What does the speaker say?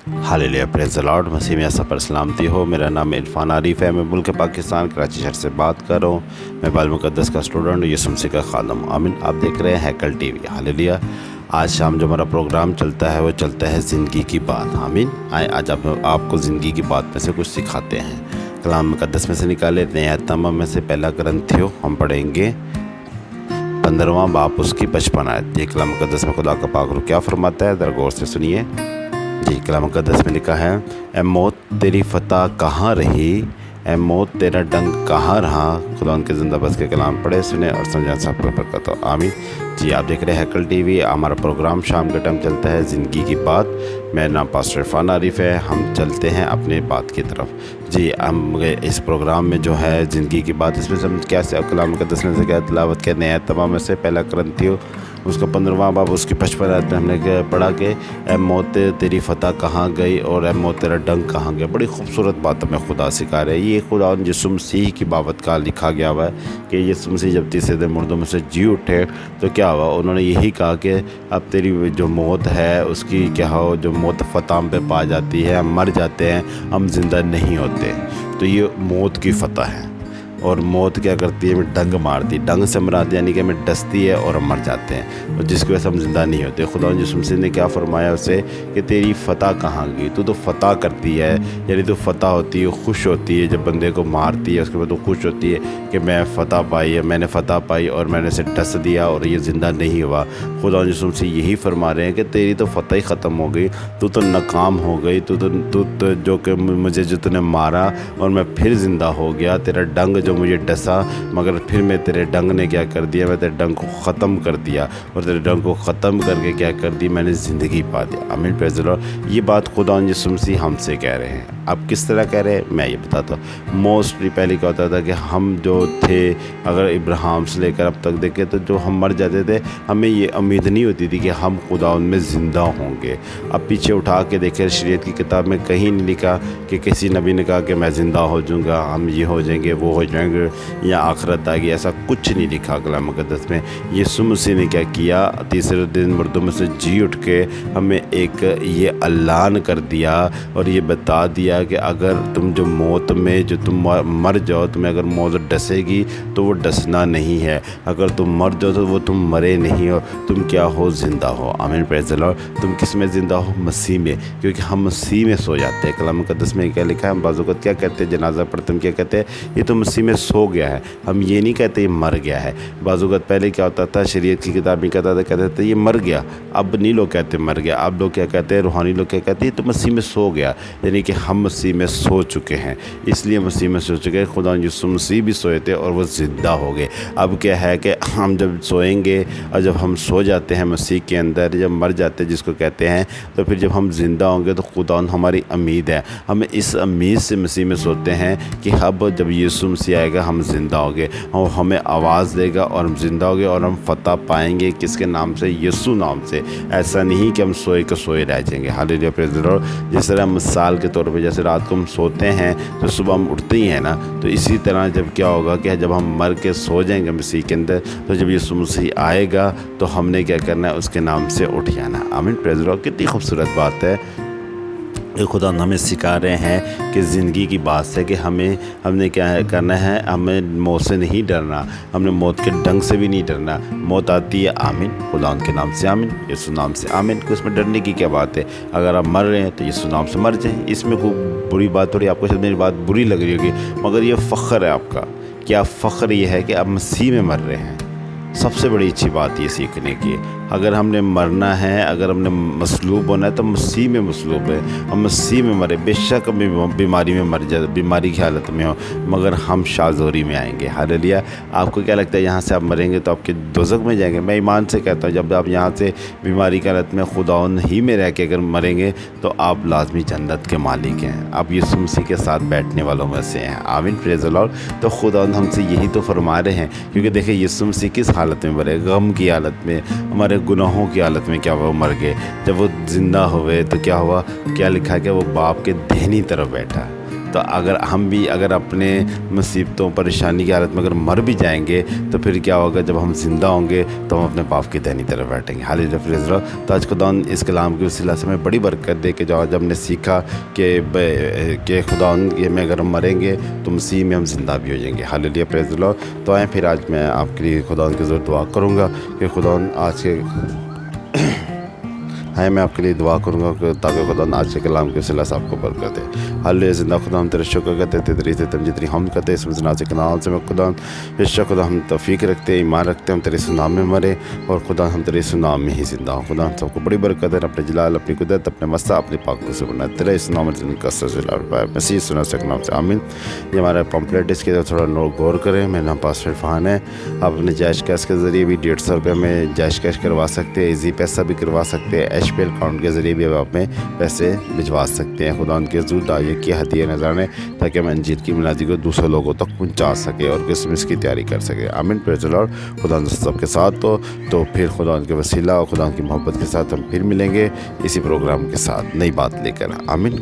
Hallelujah, praise the lord. मसीह में ऐसा पर सलामती हो। मेरा नाम इरफान आरिफ है। मैं मुल्क पाकिस्तान कराची शहर से बात कर रहा हूँ। मैं बाइबल मुक़द्दस का स्टूडेंट, यीशु मसीह का खादम। आमीन। आप देख रहे हैं हैकल टीवी। हालेलुया। आज शाम जो हमारा प्रोग्राम चलता है वो चलता है ज़िंदगी की बात। आमीन। आए आज आपको ज़िंदगी की बात में से कुछ सिखाते हैं। कलाम मुक़द्दस में से निकाले नया तमाम में से पहला ग्रंथियो हम पढ़ेंगे 15वां बाप उसकी 55 आयत। ये कलाम मुक़द्दस में खुदा का पाक रूह क्या फरमाता है, ज़रा गौर से सुनिए। जी, कलाम मुक़द्दस में लिखा है, ए मौत तेरी फ़तह कहाँ रही, ए मौत तेरा डंक कहाँ रहा। खुदा उनके ज़िंदा बस के कलाम पढ़े सुने और समझा सब पर बरकत हो। आमीन। जी, आप देख रहे हैं हैकल टीवी। हमारा प्रोग्राम शाम के टाइम चलता है ज़िंदगी की बात। मेरा नाम पास्टर इरफान आरिफ है। हम चलते हैं अपने बात की तरफ। जी, हम इस प्रोग्राम में जो है ज़िंदगी की बात, इसमें हम क्या से कलाम मुक़द्दस में से क्या तिलावत के नया तमाम में से पहला ग्रंथियो उसका 15वां बाब उसकी 55 आयत में हमने पढ़ा कि ए मौत तेरी फ़तह कहाँ गई और ए मौत तेरा डंक कहाँ गया। बड़ी खूबसूरत बात हमें खुदा सिखा रहे हैं। ये खुदा यीशु मसीह की बाबत का लिखा गया हुआ है कि यीशु मसीह जब तीसरे दिन मुर्दों में से जी उठे तो क्या हुआ, उन्होंने यही कहा कि अब तेरी जो मौत है उसकी क्या हो, जो मौत फ़तह पे पा जाती है, हम मर जाते हैं, हम ज़िंदा नहीं होते। तो ये मौत की फ़तह है। और मौत क्या करती है, हमें डंग मारती, डंग से मराती यानी कि हमें डसती है और हम मर जाते हैं, और जिसकी वजह से हम ज़िंदा नहीं होते। खुदा यीशु मसीह ने क्या फरमाया उसे कि तेरी फ़तह कहाँ गई, तू तो फ़तह करती है, यानी तो फ़तह होती है, खुश होती है जब बंदे को मारती है, उसके बाद वो खुश होती है कि मैं फ़तह पाई है, मैंने फ़तह पाई और मैंने इसे डस दिया और ये ज़िंदा नहीं हुआ। खुदा यीशु मसीह यही फरमा रहे हैं कि तेरी तो फ़तह ही ख़त्म हो गई, तू तो नाकाम हो गई, तू तो जो कि मुझे जो तूने मारा और मैं फिर ज़िंदा हो गया, तेरा डंग जो मुझे डसा, मगर फिर मैं तेरे डंग ने क्या कर दिया, मैं तेरे डंग को ख़त्म कर दिया और तेरे डंग को ख़त्म करके क्या कर दी, मैंने ज़िंदगी पा दी। आमीन, प्रेज़ द लॉर्ड। ये बात खुदा यीशु मसीह हमसे कह रहे हैं। अब किस तरह कह रहे हैं मैं ये बताता हूँ। मोस्टली पहले क्या होता था कि हम जो थे, अगर इब्राहिम से लेकर अब तक देखें तो जो हम मर जाते थे, हमें ये उम्मीद नहीं होती थी कि हम खुदा उनमें ज़िंदा होंगे। अब पीछे उठा के देखें, शरीयत की किताब में कहीं नहीं लिखा कि किसी नबी ने कहा कि मैं ज़िंदा हो जाऊँगा, हम ये हो जाएंगे, वो हो जाएंगे या आखिरत आ गई, ऐसा कुछ नहीं लिखा कलाम मुक़द्दस में। यीशु मसीह ने क्या किया, तीसरे दिन मुर्दों में से जी उठ के हमें एक ये ऐलान कर दिया और ये बता दिया कि अगर तुम जो मौत में जो तुम मर जाओ, तुम्हें अगर मौत डसेगी तो वो डसना नहीं है, अगर तुम मर जाओ तो वो तुम मरे नहीं हो, तुम क्या हो, ज़िंदा हो। आमीन, प्रेज़ द लॉर्ड। तुम किस में ज़िंदा हो, मसीह में, क्योंकि हम मसीह में सो जाते हैं। कलाम मुक़द्दस में क्या लिखा है, हम बाज़ औक़ात क्या कहते हैं, जनाजा पढ़ते हम क्या कहते हैं, ये तो मसीह में सो गया है। हम ये नहीं कहते ये मर गया है। बाज़ औक़ात पहले क्या होता था, शरीयत की किताब में कहते थे ये मर गया। अब नहीं लोग कहते मर गया, अब लोग क्या कहते हैं, रूहानी लोग क्या कहते हैं, तो मसीह में सो गया, यानी कि हम मसीह में सो चुके हैं। इसलिए मसीह में सो चुके हैं। खुदा यीशु मसीह भी सोए थे और वो ज़िंदा हो गए। अब क्या है कि हम जब सोएंगे और जब हम सो जाते हैं मसीह के अंदर, जब मर जाते हैं जिसको कहते हैं, तो फिर जब हम ज़िंदा होंगे तो खुदा हमारी उम्मीद है, हम इस उम्मीद से मसीह में सोते हैं कि अब जब यीशु मसीह आएगा हम ज़िंदा होंगे, और हमें आवाज़ देगा और हम ज़िंदा होंगे और हम फ़तह पाएंगे। किसके नाम से, यीशु नाम से। ऐसा नहीं कि हम सोए के सोए रह जाएंगे। Hallelujah, praise the Lord. जिस तरह मिसाल के तौर पे जैसे रात को हम सोते हैं तो सुबह हम उठते ही हैं ना, तो इसी तरह जब क्या होगा कि जब हम मर के सो जाएंगे मसीह के अंदर, तो जब यीशु मसीह आएगा तो हमने क्या करना है, उसके नाम से उठ जाना। आमीन, प्रेज़ द लॉर्ड। कितनी खूबसूरत बात है। खुदा हमें सिखा रहे हैं कि ज़िंदगी की बात से कि हमने क्या करना है, हमें मौत से नहीं डरना, हमने मौत के डंग से भी नहीं डरना। मौत आती है, आमीन, खुदा उनके नाम से आमीन, यीशु नाम से आमीन। तो इसमें डरने की क्या बात है। अगर आप मर रहे हैं तो यीशु नाम से मर जाएं, इसमें कोई बुरी बात थोड़ी। आपको शायद मेरी बात बुरी लग रही होगी, मगर ये फ़ख्र है आपका। क्या फ़ख्र ये है कि आप मसीह में मर रहे हैं। सबसे बड़ी अच्छी बात ये सीखने की। अगर हमने मरना है, अगर हमने मसलूब होना है तो मसीह में मसलूब है, हम मसीह में मरे। बेशक हम बीमारी में मर जाए, बीमारी की हालत में हो, मगर हम शाज़ोरी में आएंगे। हालेलुया। आपको क्या लगता है यहाँ से आप मरेंगे तो आपके दोज़ख में जाएंगे? मैं ईमान से कहता हूँ, जब आप यहाँ से बीमारी की हालत में खुदाउन ही में रह के अगर मरेंगे तो आप लाजमी जन्नत के मालिक हैं, आप यीशु मसीह के साथ बैठने वालों में से हैं। आमीन, प्रेज़ द लॉर्ड। तो खुदाउन हमसे यही तो फरमा रहे हैं, क्योंकि देखिए यीशु मसीह किस हालत में मरे, गम की हालत में, हमारे गुनाहों की हालत में क्या हुआ, मर गए। जब वो ज़िंदा हुए तो क्या हुआ, क्या लिखा है कि वो बाप के दाहिनी तरफ बैठा। تو اگر ہم بھی اگر اپنے مصیبتوں پریشانی کی حالت میں اگر مر بھی جائیں گے تو پھر کیا ہوگا؟ جب ہم زندہ ہوں گے تو ہم اپنے باپ کی دہنی طرف بیٹھیں گے۔ حالیہ فریز رہو تو آج خدا اس کلام کے وسیلہ سے میں بڑی برکت دے کہ جو آج ہم نے سیکھا کہ خدا یہ میں اگر ہم مریں گے تو مسیح میں ہم زندہ بھی ہو جائیں گے۔ حالیہ پریز رہو تو آئیں پھر آج میں آپ کے لیے خدا کی ضرور دعا کروں گا کہ خدا آج کے میں آپ کے لیے دعا کروں گا کہ تاکہ خدا آج کے کلام کے وسیلہ سے آپ کو برکت دے۔ حالیہ زندہ خدا ہم تیرے شکر کرتے تیری تم جتنی ہم کرتے اس میں سے کلام سے میں خدا بے خدا ہم توفیق رکھتے ہیں، ایمان رکھتے ہیں، ہم تیرے نام میں مرے اور خدا ہم تیرے نام میں ہی زندہ ہوں۔ خدا ہم سب کو بڑی برکت ہے، اپنے جلال، اپنی قدرت، اپنے مسئلہ، اپنی پاکوں سے بنا تیرے اس نام میں کثرت سے مسیح سنا سے نام سے آمین۔ یہ ہمارا پمپلیٹ اس کے تھوڑا غور کریں۔ میرا نام پاسٹر عرفان ہے۔ آپ اپنے جیش کیش کے ذریعے بھی 150 روپے میں جیش کیش کروا سکتے ہیں، ایزی پیسہ بھی کروا سکتے ہیں، ایچ پی ایل اکاؤنٹ کے ذریعے بھی آپ میں پیسے بھجوا سکتے ہیں۔ خدا ان کے حضور دعائے کی ہدیہ نذرانے تاکہ ہم انجیل کی میلادی کو دوسرے لوگوں تک پہنچا سکے اور کرسمس کی تیاری کر سکے۔ آمین۔ پریز دی لارڈ۔ خدا سب کے ساتھ ہو تو پھر خدا ان کے وسیلہ اور خدا ان کی محبت کے ساتھ ہم پھر ملیں گے اسی پروگرام کے ساتھ نئی بات لے کر۔ آمین۔